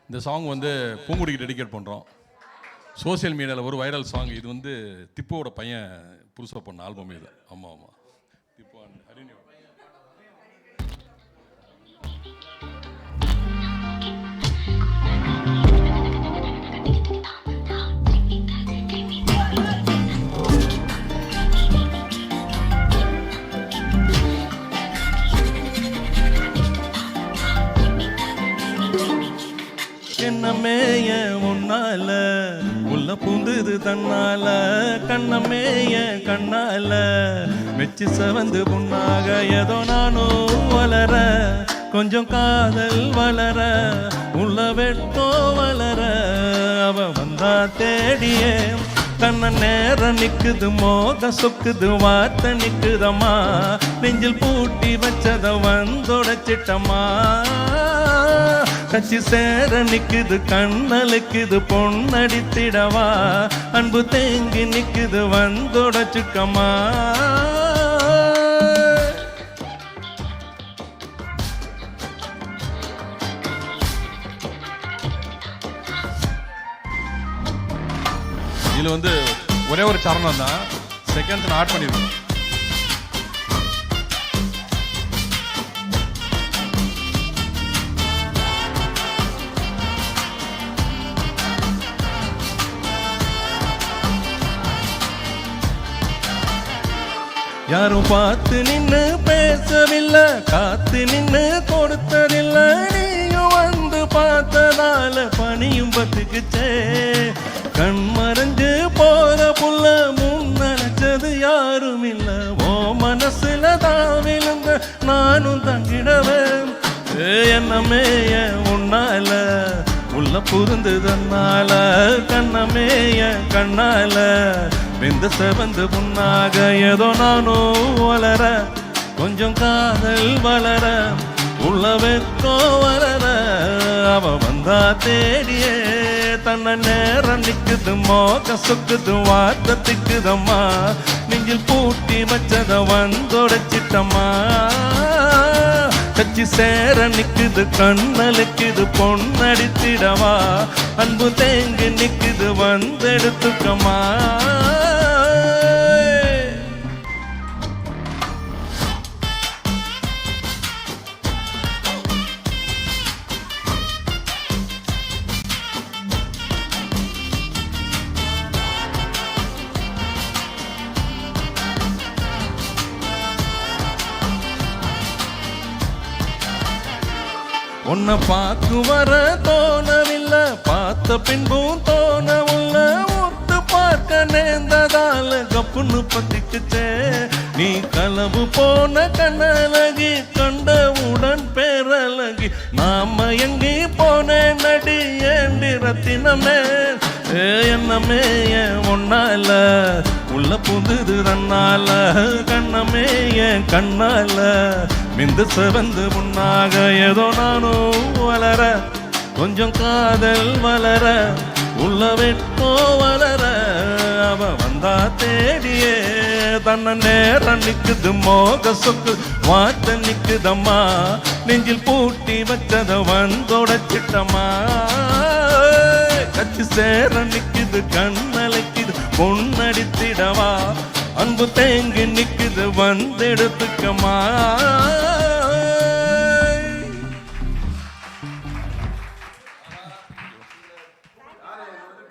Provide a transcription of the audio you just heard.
இந்த சாங் வந்து பூங்குடிக்கு டெடிகேட் பண்ணுறோம். சோசியல் மீடியாவில் ஒரு வைரல் சாங். இது வந்து திப்புவோட பையன் புதுசாக பண்ண ஆல்பம் இது. ஆமாம் ஆமாம், திப்பு ஹரிணி. கண்ணமேய உன்னால உள்ள பூந்துது தன்னால, கண்ணமேய கண்ணால மெச்சு சவந்து புண்ணாக ஏதோ நானும் வளர, கொஞ்சம் காதல் வளர, உள்ள வெட்டோ வளர, அவ வந்தா தேடியே கண்ண நேரம் நிக்குது, மோக சொக்குது, வார்த்தை நிக்குதம்மா, நெஞ்சில் பூட்டி வச்சத வந்தொடச்சிட்டம்மா, கச்சி சேர நிக்குது, கண்ணலுக்குது, பொன்னடித்திடவா, அன்பு தேங்கி நிக்குது, வந்தொடச்சுக்கம்மா. இதில் வந்து ஒரே ஒரு சரணம் தான், செகண்ட்ஸ் நான் ஆட் பண்ணிடுவேன். யாரும் பார்த்து நின்னு பேசவில்லை, காத்து நின்னு கொடுத்ததில்லை, நீயும் வந்து பார்த்ததால பனியும் பத்துக்குச்சே, கண் மறைஞ்சு போற புள்ள முன்னடைச்சது யாரும் இல்ல, ஓ மனசுல தான் விழுந்த நானும் தங்கிடவேன், என்னமேய உன்னால உள்ள புரிந்துதன்னால, கண்ணமேய கண்ணால வெந்த செவந்து புண்ணாக ஏதோ நானும் வளர, கொஞ்சம் காதல் வளர, உள்ள வெக்கோ வளர, அவ வந்தா தேடியே தன்னை நேரம் நிக்குது, மோக சொக்குது, வார்த்தை திக்குதம்மா, நெஞ்சில் பூட்டி வச்சத வந்தொடச்சிட்டம்மா, கச்சி சேர நிக்குது, கண்ணலுக்குது, பொன்னடித்திடவா, அன்பு தேங்கி நிக்குது, வந்தெடுத்துக்கம்மா. உன்னை பார்த்து வர தோணவில்லை, பார்த்த பின்பும் தோணவில்லை, ஒத்து பார்க்க நேர்ந்ததால கப்புன்னு பத்திக்குச்சே, நீ களவு போன கண்ணழகி, கண்டவுடன் பேரழகி, நாம எங்கே போனேன் நடி ஏண்டி ரத்தினமே, என்னமேய ஒன்னால உள்ள புதுது தன்னால, கண்ணமேய கண்ணால மிந்து செவந்து முன்னாக ஏதோ நானும் வளர, கொஞ்சம் காதல் வளர, உள்ள வெட்டோ வளர, அவ வந்தா தேடியே தன்னை நேரம் நிக்குது, மோக சொக்கு, வார்த்தை நிக்குதம்மா, நெஞ்சில் பூட்டி வச்சத வந்தொடச்சிட்டம்மா, கச்சி சேர நிக்குது, கண்ணலைக்குது, பொன்னடித்திடவா, அன்பு தேங்கி நிக்குது, வந்தெடுத்துக்கம்மா.